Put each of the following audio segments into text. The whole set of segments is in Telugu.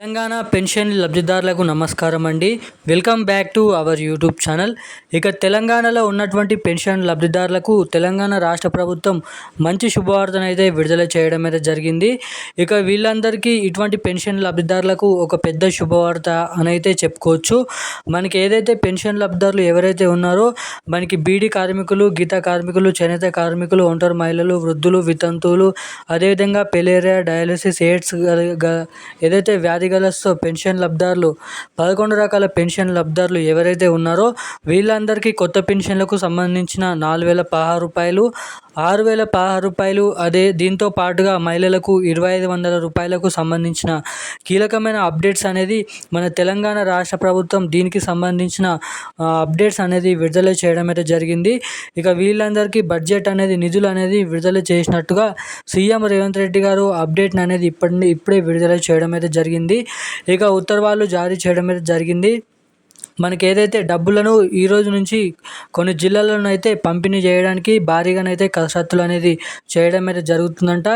తెలంగాణ పెన్షన్ లబ్ధిదారులకు నమస్కారం అండి. Welcome back to our YouTube channel. ఇక తెలంగాణలో ఉన్నటువంటి పెన్షన్ లబ్ధిదారులకు తెలంగాణ రాష్ట్ర ప్రభుత్వం మంచి శుభవార్తను అయితే విడుదల చేయడం అయితే జరిగింది. ఇక వీళ్ళందరికీ ఇటువంటి పెన్షన్ లబ్ధిదారులకు ఒక పెద్ద శుభవార్త అని అయితే చెప్పుకోవచ్చు. మనకి ఏదైతే పెన్షన్ లబ్ధిదారులు ఎవరైతే ఉన్నారో మనకి బీడీ కార్మికులు, గీత కార్మికులు, చేనేత కార్మికులు, ఒంటరి మహిళలు, వృద్ధులు, వితంతువులు, అదేవిధంగా పెలేరియా, డయాలసిస్, ఎయిడ్స్ ఏదైతే వ్యాధిగ్రస్త పెన్షన్ లబ్ధిదారులు 11 రకాల పెన్షన్ లబ్ధిదారులు ఎవరైతే ఉన్నారో వీళ్ళందరికీ కొత్త పెన్షన్లకు సంబంధించిన 4,016 రూపాయలు, 6,016 రూపాయలు, అదే దీంతో పాటుగా మహిళలకు 2,500 రూపాయలకు సంబంధించిన కీలకమైన అప్డేట్స్ అనేది మన తెలంగాణ రాష్ట్ర ప్రభుత్వం దీనికి సంబంధించిన అప్డేట్స్ అనేది విడుదల చేయడం అయితే జరిగింది. ఇక వీళ్ళందరికీ బడ్జెట్ అనేది నిధులు అనేది విడుదల చేసినట్టుగా సీఎం రేవంత్ రెడ్డి గారు అప్డేట్ అనేది ఇప్పుడే విడుదల చేయడం అయితే జరిగింది. ఇక ఉత్తర్వులు జారీ చేయడం అయితే జరిగింది. మనకి ఏదైతే డబ్బులను ఈరోజు నుంచి కొన్ని జిల్లాలను అయితే పంపిణీ చేయడానికి భారీగానైతే కసరత్తులు అనేది చేయడం అయితే జరుగుతుందంట.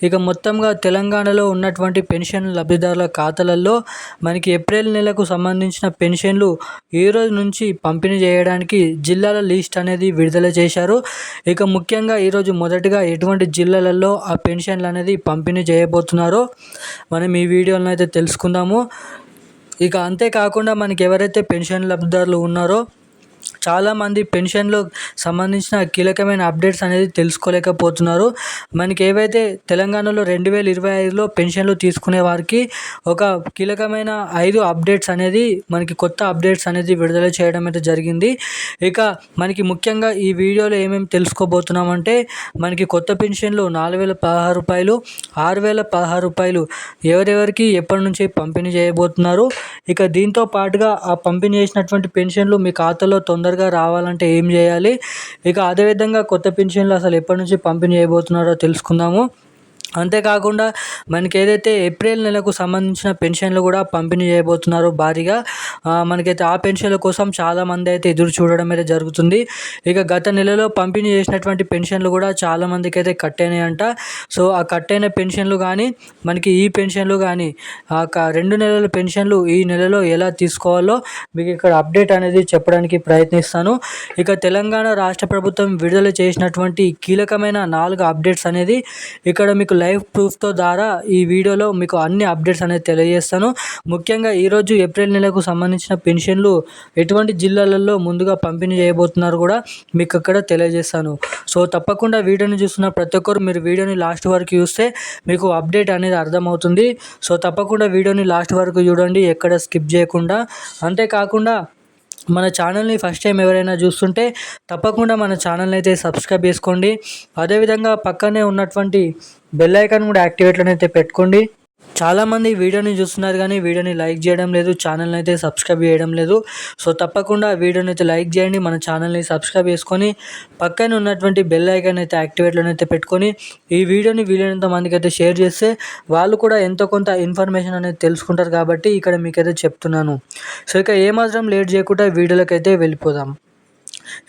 ఇక మొత్తంగా తెలంగాణలో ఉన్నటువంటి పెన్షన్ లబ్ధిదారుల ఖాతాలలో మనకి ఏప్రిల్ నెలకు సంబంధించిన పెన్షన్లు ఈ రోజు నుంచి పంపిణీ చేయడానికి జిల్లాల లిస్ట్ అనేది విడుదల చేశారు. ఇక ముఖ్యంగా ఈరోజు మొదటగా ఎటువంటి జిల్లాలలో ఆ పెన్షన్లు అనేది పంపిణీ చేయబోతున్నారో మనం ఈ వీడియోలో అయితే తెలుసుకుందాము. ఇక అంతేకాకుండా మనకి ఎవరైతే పెన్షన్ లబ్ధిదారులు ఉన్నారో చాలామంది పెన్షన్లో సంబంధించిన కీలకమైన అప్డేట్స్ అనేది తెలుసుకోలేకపోతున్నారు. మనకి ఏవైతే తెలంగాణలో 2025లో పెన్షన్లు తీసుకునే వారికి ఒక కీలకమైన 5 అప్డేట్స్ అనేది మనకి కొత్త అప్డేట్స్ అనేది విడుదల చేయడం అయితే జరిగింది. ఇక మనకి ముఖ్యంగా ఈ వీడియోలో ఏమేమి తెలుసుకోబోతున్నామంటే మనకి కొత్త పెన్షన్లు 4,016 రూపాయలు, 6,016 రూపాయలు ఎవరెవరికి ఎప్పటి నుంచి పంపిణీ చేయబోతున్నారు. ఇక దీంతో పాటుగా ఆ పంపిణీ చేసినటువంటి పెన్షన్లు మీ ఖాతాలో తొందరగా రావాలంటే ఏం చేయాలి, ఇక అదేవిధంగా కొత్త పెన్షన్లు అసలు ఎప్పటి నుంచి పంపిణీ చేయబోతున్నారో తెలుసుకుందాము. అంతేకాకుండా మనకి ఏదైతే ఏప్రిల్ నెలకు సంబంధించిన పెన్షన్లు కూడా పంపిణీ చేయబోతున్నారు భారీగా. మనకైతే ఆ పెన్షన్ల కోసం చాలామంది అయితే ఎదురు చూడడం అయితే జరుగుతుంది. ఇక గత నెలలో పంపిణీ చేసినటువంటి పెన్షన్లు కూడా చాలామందికి అయితే కట్ అయినాయంట. సో ఆ కట్ అయిన పెన్షన్లు కానీ మనకి ఈ పెన్షన్లు కానీ ఆ 2 నెలల పెన్షన్లు ఈ నెలలో ఎలా తీసుకోవాలో మీకు ఇక్కడ అప్డేట్ అనేది చెప్పడానికి ప్రయత్నిస్తాను. ఇక తెలంగాణ రాష్ట్ర ప్రభుత్వం విడుదల చేసినటువంటి కీలకమైన 4 అప్డేట్స్ అనేది ఇక్కడ మీకు లైవ్ ప్రూఫ్తో ద్వారా ఈ వీడియోలో మీకు అన్ని అప్డేట్స్ అనేది తెలియజేస్తాను. ముఖ్యంగా ఈరోజు ఏప్రిల్ నెలకు సంబంధించిన పెన్షన్లు ఎటువంటి జిల్లాలలో ముందుగా పంపిణీ చేయబోతున్నారు కూడా మీకు అక్కడ తెలియజేస్తాను. సో తప్పకుండా వీడియోని చూస్తున్న ప్రతి ఒక్కరు మీరు వీడియోని లాస్ట్ వరకు చూస్తే మీకు అప్డేట్ అనేది అర్థమవుతుంది. సో తప్పకుండా వీడియోని లాస్ట్ వరకు చూడండి, ఎక్కడ స్కిప్ చేయకుండా. అంతేకాకుండా మన ఛానల్ని ఫస్ట్ టైం ఎవరైనా చూస్తుంటే తప్పకుండా మన ఛానల్ని అయితే సబ్స్క్రైబ్ చేసుకోండి. అదేవిధంగా పక్కనే ఉన్నటువంటి బెల్ ఐకాన్ కూడా యాక్టివేట్లోనే అయితే పెట్టుకోండి. చాలామంది వీడియోని చూస్తున్నారు కానీ వీడియోని లైక్ చేయడం లేదు, ఛానల్ని అయితే సబ్స్క్రైబ్ చేయడం లేదు. సో తప్పకుండా వీడియోని అయితే లైక్ చేయండి, మన ఛానల్ని సబ్స్క్రైబ్ చేసుకొని పక్కన ఉన్నటువంటి బెల్ ఐకాన్ అయితే యాక్టివేట్లోనే అయితే పెట్టుకొని ఈ వీడియోని వీలైనంత మందికి అయితే షేర్ చేస్తే వాళ్ళు కూడా ఎంతో కొంత ఇన్ఫర్మేషన్ అనేది తెలుసుకుంటారు కాబట్టి ఇక్కడ మీకైతే చెప్తున్నాను. సో ఇక ఏమాత్రం లేట్ చేయకుండా వీడియోలోకి అయితే వెళ్ళిపోదాం.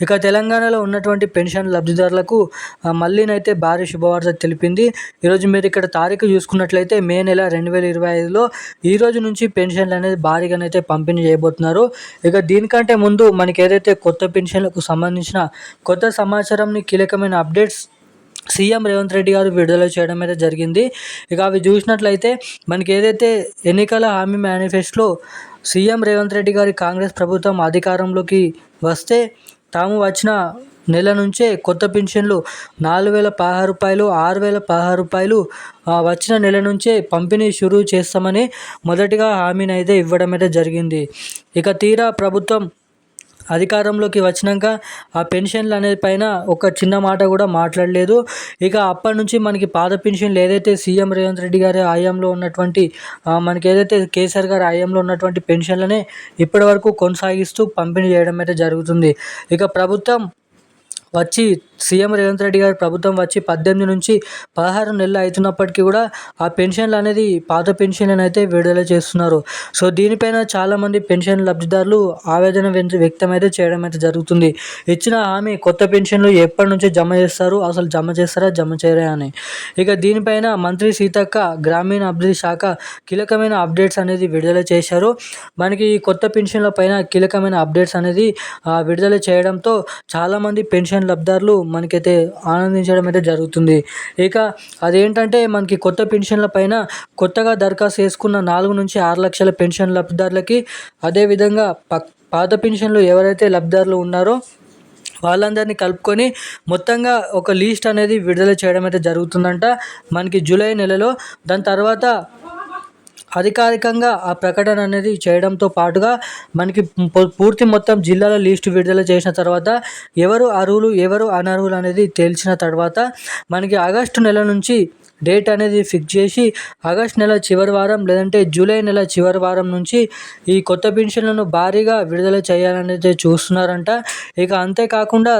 ఇక తెలంగాణలో ఉన్నటువంటి పెన్షన్ లబ్ధిదారులకు మళ్ళీనైతే భారీ శుభవార్త తెలిపింది. ఈరోజు మీరు ఇక్కడ తారీఖు చూసుకున్నట్లయితే మే నెల 2025లో ఈ రోజు నుంచి పెన్షన్లు అనేది భారీగానైతే పంపిణీ చేయబోతున్నారు. ఇక దీనికంటే ముందు మనకి ఏదైతే కొత్త పెన్షన్లకు సంబంధించిన కొత్త సమాచారంని కీలకమైన అప్డేట్స్ సీఎం రేవంత్ రెడ్డి గారు విడుదల చేయడం అయితే జరిగింది. ఇక అవి చూసినట్లయితే మనకి ఏదైతే ఎన్నికల హామీ మేనిఫెస్టోలో సీఎం రేవంత్ రెడ్డి గారి కాంగ్రెస్ ప్రభుత్వం అధికారంలోకి వస్తే తాము వచ్చిన నెల నుంచే కొత్త పెన్షన్లు 4,016 రూపాయలు, 6,016 రూపాయలు వచ్చిన నెల నుంచే పంపిణీ షురూ చేస్తామని మొదటిగా హామీని అయితే ఇవ్వడం అయితే జరిగింది. ఇక తీరా ప్రభుత్వం అధికారంలోకి వచ్చినాక ఆ పెన్షన్లు అనేది పైన ఒక చిన్న మాట కూడా మాట్లాడలేదు. ఇక అప్పటి నుంచి మనకి పాత పెన్షన్లు ఏదైతే సీఎం రేవంత్ రెడ్డి గారి హయాంలో ఉన్నటువంటి మనకి ఏదైతే కేసీఆర్ గారి హయాంలో ఉన్నటువంటి పెన్షన్లనే ఇప్పటి వరకు కొనసాగిస్తూ పంపిణీ చేయడం అయితే జరుగుతుంది. ఇక ప్రభుత్వం వచ్చి సీఎం రేవంత్ రెడ్డి గారి ప్రభుత్వం వచ్చి 18 నుంచి 16 నెలలు అవుతున్నప్పటికీ కూడా ఆ పెన్షన్లు అనేది పాత పెన్షన్లను అయితే విడుదల చేస్తున్నారు. సో దీనిపైన చాలామంది పెన్షన్ లబ్ధిదారులు ఆవేదన వ్యక్తం అయితే చేయడం అయితే జరుగుతుంది. ఇచ్చిన హామీ కొత్త పెన్షన్లు ఎప్పటి నుంచి జమ చేస్తారు, అసలు జమ చేస్తారా జమ చేయరా అని. ఇక దీనిపైన మంత్రి సీతక్క గ్రామీణ అభివృద్ధి శాఖ కీలకమైన అప్డేట్స్ అనేది విడుదల చేశారు. మనకి ఈ కొత్త పెన్షన్ల పైన కీలకమైన అప్డేట్స్ అనేది విడుదల చేయడంతో చాలామంది పెన్షన్ లబ్ధిదారులు మనకైతే ఆనందించడం అయితే జరుగుతుంది. ఇక అదేంటంటే మనకి కొత్త పెన్షన్ల పైన కొత్తగా దరఖాస్తు చేసుకున్న 4 నుంచి 6 లక్షల పెన్షన్ లబ్ధిదారులకి, అదేవిధంగా పాత పెన్షన్లు ఎవరైతే లబ్ధిదారులు ఉన్నారో వాళ్ళందరినీ కలుపుకొని మొత్తంగా ఒక లీస్ట్ అనేది విడుదల చేయడం అయితే జరుగుతుందంట మనకి జూలై నెలలో. దాని తర్వాత అధికారికంగా ఆ ప్రకటన అనేది చేయడంతో పాటుగా మనకి పూర్తి మొత్తం జిల్లాల లిస్టు విడుదల చేసిన తర్వాత ఎవరు అర్హులు ఎవరు అనర్హులు అనేది తేల్చిన తర్వాత మనకి ఆగస్టు నెల నుంచి డేట్ అనేది ఫిక్స్ చేసి ఆగస్ట్ నెల చివరి వారం లేదంటే జూలై నెల చివరి వారం నుంచి ఈ కొత్త పెన్షన్లను భారీగా విడుదల చేయాలనేది చూస్తున్నారంట. ఇక అంతేకాకుండా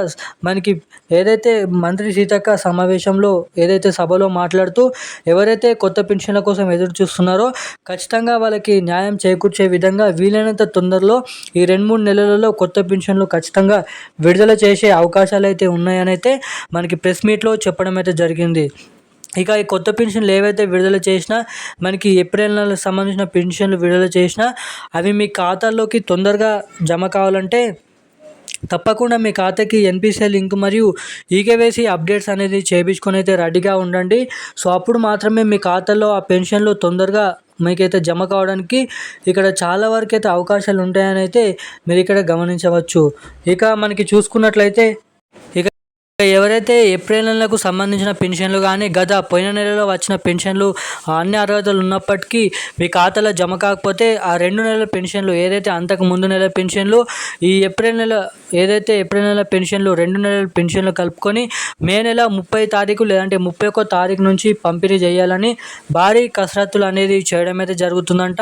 మనకి ఏదైతే మంత్రి సీతక్క సమావేశంలో ఏదైతే సభలో మాట్లాడుతూ ఎవరైతే కొత్త పెన్షన్ల కోసం ఎదురు చూస్తున్నారో ఖచ్చితంగా వాళ్ళకి న్యాయం చేకూర్చే విధంగా వీలైనంత తొందరలో ఈ 2-3 నెలలలో కొత్త పెన్షన్లు ఖచ్చితంగా విడుదల చేసే అవకాశాలు అయితే ఉన్నాయని అయితే మనకి ప్రెస్ మీట్లో చెప్పడం అయితే జరిగింది. ఇక ఈ కొత్త పెన్షన్లు ఏవైతే విడుదల చేసినా మనకి ఏప్రిల్ నెలకు సంబంధించిన పెన్షన్లు విడుదల చేసినా అవి మీ ఖాతాల్లోకి తొందరగా జమ కావాలంటే తప్పకుండా మీ ఖాతాకి ఎన్పిసిఐ లింక్ మరియు ఈకేవైసీ అప్డేట్స్ అనేది చేయించుకొని అయితే రెడీగా ఉండండి. సో అప్పుడు మాత్రమే మీ ఖాతాలో ఆ పెన్షన్లు తొందరగా మీకైతే జమ కావడానికి ఇక్కడ చాలా వరకు అయితే అవకాశాలు ఉంటాయని అయితే మీరు ఇక్కడ గమనించవచ్చు. ఇక మనకి చూసుకున్నట్లయితే ఇక ఎవరైతే ఏప్రిల్ నెలకు సంబంధించిన పెన్షన్లు కానీ పోయిన నెలలో వచ్చిన పెన్షన్లు అన్ని అర్హతలు ఉన్నప్పటికీ మీ ఖాతాలో జమ కాకపోతే ఆ 2 నెలల పెన్షన్లు ఏదైతే అంతకు ముందు నెల పెన్షన్లు ఈ ఏప్రిల్ నెల పెన్షన్లు 2 నెలల పెన్షన్లు కలుపుకొని మే నెల 30 తారీఖు లేదంటే 31 తారీఖు నుంచి పంపిణీ చేయాలని భారీ కసరత్తులు అనేది చేయడం అయితే జరుగుతుందంట.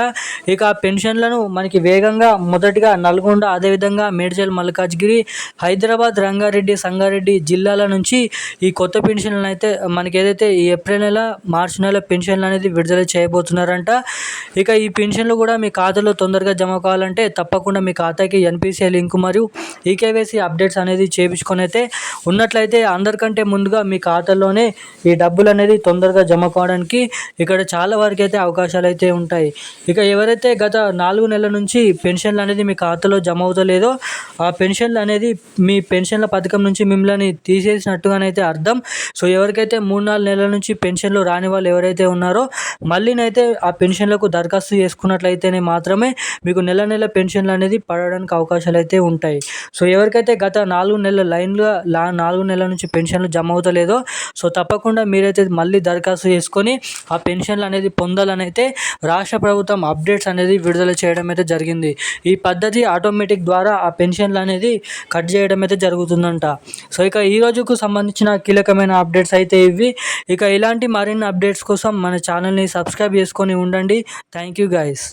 ఇక ఆ పెన్షన్లను మనకి వేగంగా మొదటిగా నల్గొండ, అదేవిధంగా మేడ్చల్, మల్కాజ్గిరి, హైదరాబాద్, రంగారెడ్డి, సంగారెడ్డి జిల్లాల నుంచి ఈ కొత్త పెన్షన్లను అయితే మనకి ఏదైతే ఈ ఏప్రిల్ నెల, మార్చి నెల పెన్షన్లు అనేది విడుదల చేయబోతున్నారంట. ఇక ఈ పెన్షన్లు కూడా మీ ఖాతాలో తొందరగా జమ కావాలంటే తప్పకుండా మీ ఖాతాకి ఎన్పిసిఐ లింక్ మరియు ఈకేవైసీ అప్డేట్స్ అనేది చేయించుకొని అయితే ఉన్నట్లయితే అందరికంటే ముందుగా మీ ఖాతాలోనే ఈ డబ్బులు అనేది తొందరగా జమ కావడానికి ఇక్కడ చాలా వరకు అయితే అవకాశాలు అయితే ఉంటాయి. ఇక ఎవరైతే గత 4 నెలల నుంచి పెన్షన్లు అనేది మీ ఖాతాలో జమ అవుతలేదో ఆ పెన్షన్లు అనేది మీ పెన్షన్ల పథకం నుంచి మిమ్మల్ని తీసేసినట్టుగానైతే అర్థం. సో ఎవరికైతే 3-4 నెలల నుంచి పెన్షన్లు రాని వాళ్ళు ఎవరైతే ఉన్నారో మళ్ళీనైతే ఆ పెన్షన్లకు దరఖాస్తు చేసుకున్నట్లయితేనే మాత్రమే మీకు నెల పెన్షన్లు అనేది పడడానికి అవకాశాలు అయితే ఉంటాయి. సో ఎవరికైతే గత 4 నెలల లైన్గా 4 నెలల నుంచి పెన్షన్లు జమ అవుతలేదో సో తప్పకుండా మీరైతే మళ్ళీ దరఖాస్తు చేసుకొని ఆ పెన్షన్లు అనేది పొందాలని అయితే రాష్ట్ర ప్రభుత్వం అప్డేట్స్ అనేది విడుదల చేయడం అయితే జరిగింది. ఈ పద్ధతి ఆటోమేటిక్ ద్వారా ఆ పెన్షన్లు అనేది కట్ చేయడం అయితే జరుగుతుందంట. సో ఇక ఈ రోజుకు సంబంధించిన కీలకమైన అప్డేట్స్ అయితే ఇవి. ఇక ఇలాంటి మరిన్ని అప్డేట్స్ కోసం మన ఛానల్ని సబ్స్క్రైబ్ చేసుకొని ఉండండి. Thank you guys.